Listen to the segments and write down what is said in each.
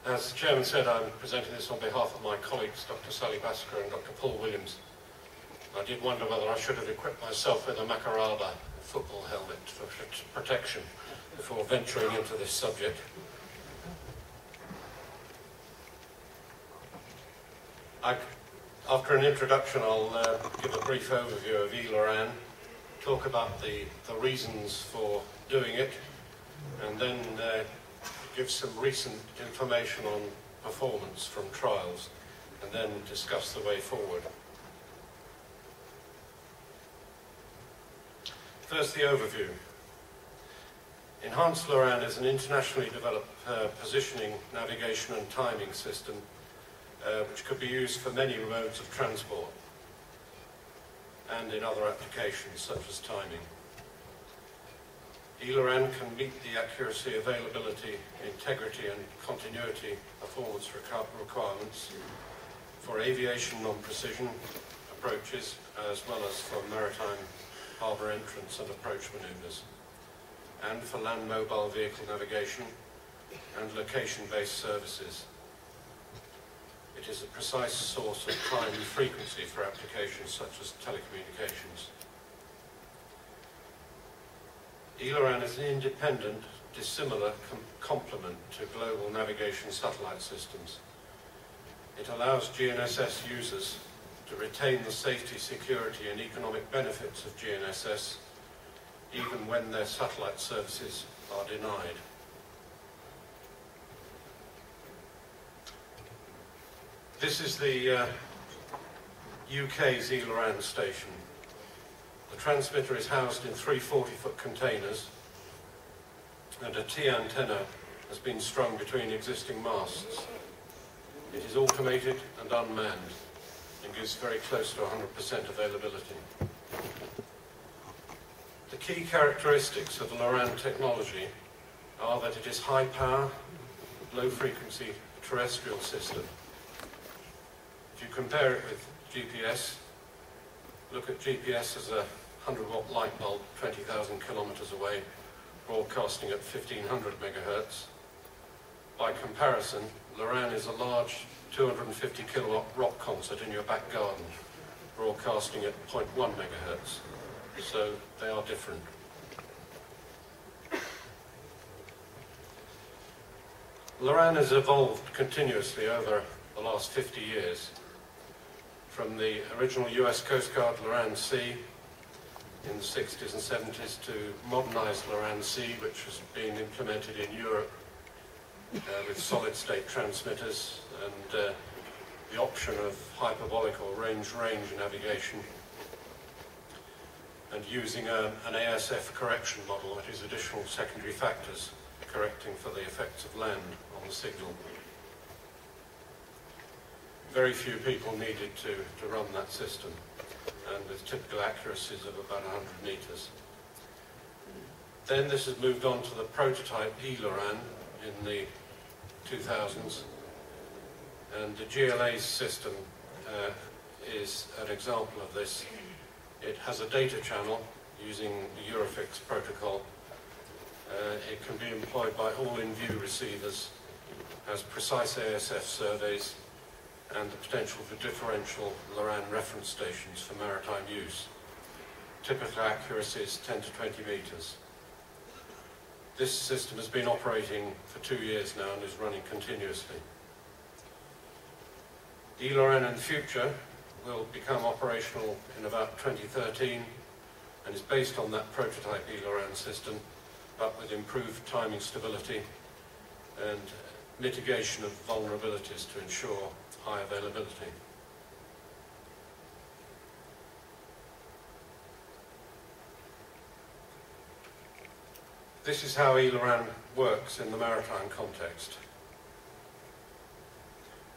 As the Chairman said, I'm presenting this on behalf of my colleagues, Dr. Sally Basker and Dr. Paul Williams. I did wonder whether I should have equipped myself with a Makaraba football helmet for protection before venturing into this subject. After an introduction, I'll give a brief overview of eLORAN, talk about the reasons for doing it, and then give some recent information on performance from trials, and then discuss the way forward. First, the overview. Enhanced LORAN is an internationally developed positioning, navigation and timing system which could be used for many modes of transport and in other applications such as timing. eLORAN can meet the accuracy, availability, integrity and continuity performance requirements for aviation non-precision approaches as well as for maritime harbour entrance and approach manoeuvres, and for land mobile vehicle navigation and location-based services. It is a precise source of time and frequency for applications such as telecommunications. eLORAN is an independent, dissimilar complement to global navigation satellite systems. It allows GNSS users to retain the safety, security and economic benefits of GNSS even when their satellite services are denied. This is the UK's eLORAN station. The transmitter is housed in 3 40-foot containers and a T-antenna has been strung between existing masts. It is automated and unmanned and gives very close to 100% availability. The key characteristics of the LORAN technology are that it is high power, low frequency terrestrial system. If you compare it with GPS, look at GPS as a 100-watt light bulb 20,000 kilometers away, broadcasting at 1500 megahertz. By comparison, LORAN is a large 250 kilowatt rock concert in your back garden, broadcasting at 0.1 megahertz. So they are different. LORAN has evolved continuously over the last 50 years. From the original US Coast Guard LORAN-C in the 60s and 70s to modernized LORAN-C, which has been implemented in Europe with solid-state transmitters and the option of hyperbolic or range-range navigation, and using an ASF correction model, that is additional secondary factors correcting for the effects of land on the signal. Very few people needed to run that system, and with typical accuracies of about 100 meters. Then this has moved on to the prototype eLORAN in the 2000s, and the GLA system is an example of this. It has a data channel using the Eurofix protocol. It can be employed by all in-view receivers, has precise ASF surveys, and the potential for differential LORAN reference stations for maritime use. Typical accuracy is 10 to 20 meters. This system has been operating for 2 years now and is running continuously. eLORAN in the future will become operational in about 2013 and is based on that prototype eLORAN system, but with improved timing stability and mitigation of vulnerabilities to ensure high availability. This is how eLORAN works in the maritime context.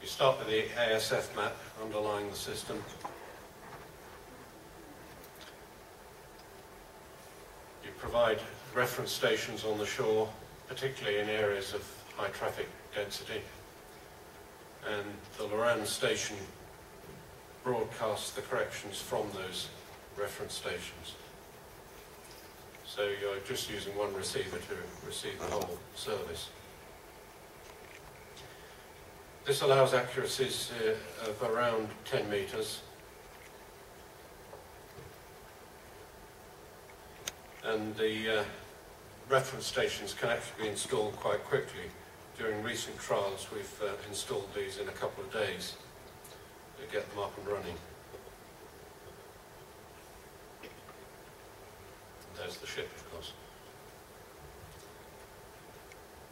You start with the ASF map underlying the system. You provide reference stations on the shore, particularly in areas of high traffic density. And the LORAN station broadcasts the corrections from those reference stations. So you're just using one receiver to receive the whole service. This allows accuracies of around 10 metres. And the reference stations can actually be installed quite quickly. During recent trials, we've installed these in a couple of days to get them up and running. And there's the ship, of course.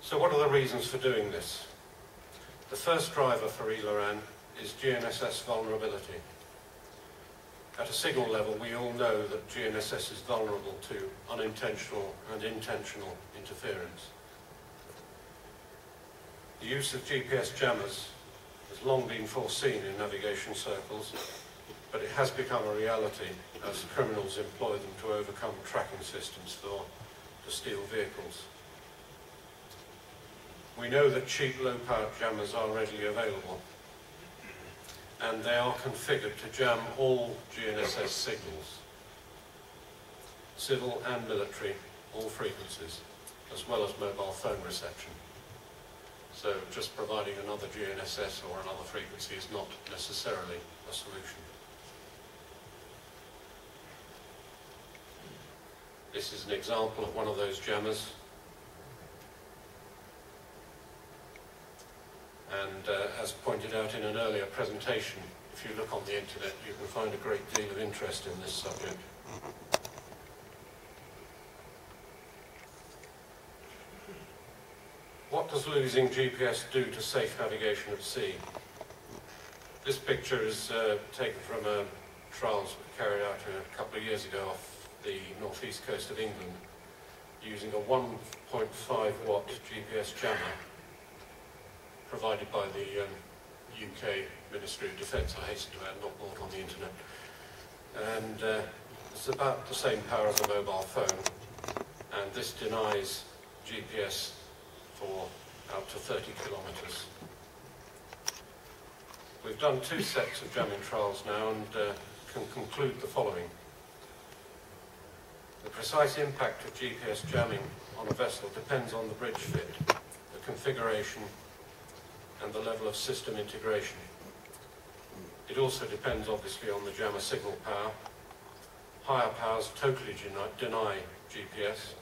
So what are the reasons for doing this? The first driver for ELORAN is GNSS vulnerability. At a signal level, we all know that GNSS is vulnerable to unintentional and intentional interference. The use of GPS jammers has long been foreseen in navigation circles, but it has become a reality as criminals employ them to overcome tracking systems to steal vehicles. We know that cheap low-powered jammers are readily available, and they are configured to jam all GNSS signals, civil and military, all frequencies, as well as mobile phone reception. So just providing another GNSS or another frequency is not necessarily a solution. This is an example of one of those jammers. And as pointed out in an earlier presentation, if you look on the internet, you can find a great deal of interest in this subject. What does losing GPS do to safe navigation at sea? This picture is taken from trials carried out a couple of years ago off the northeast coast of England using a 1.5 watt GPS jammer provided by the UK Ministry of Defence, I hasten to add, not bought on the internet. And it's about the same power as a mobile phone, and this denies GPS for out to 30 kilometres. We've done 2 sets of jamming trials now and can conclude the following. The precise impact of GPS jamming on a vessel depends on the bridge fit, the configuration, and the level of system integration. It also depends obviously on the jammer signal power. Higher powers totally deny GPS,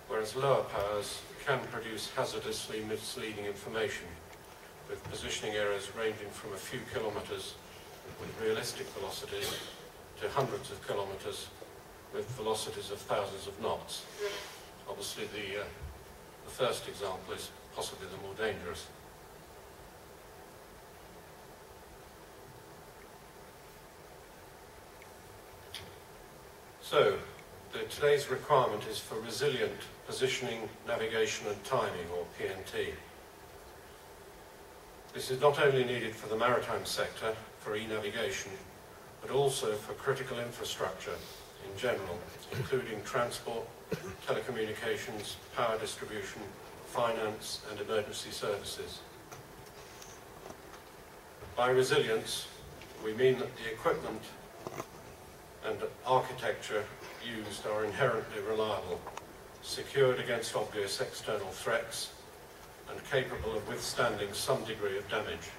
whereas lower powers can produce hazardously misleading information, with positioning errors ranging from a few kilometres with realistic velocities to hundreds of kilometres with velocities of thousands of knots. Obviously the first example is possibly the more dangerous. So, today's requirement is for resilient positioning, navigation and timing, or PNT. This is not only needed for the maritime sector, for e-navigation, but also for critical infrastructure in general, including transport, telecommunications, power distribution, finance and emergency services. By resilience, we mean that the equipment and architecture used are inherently reliable, secured against obvious external threats, and capable of withstanding some degree of damage.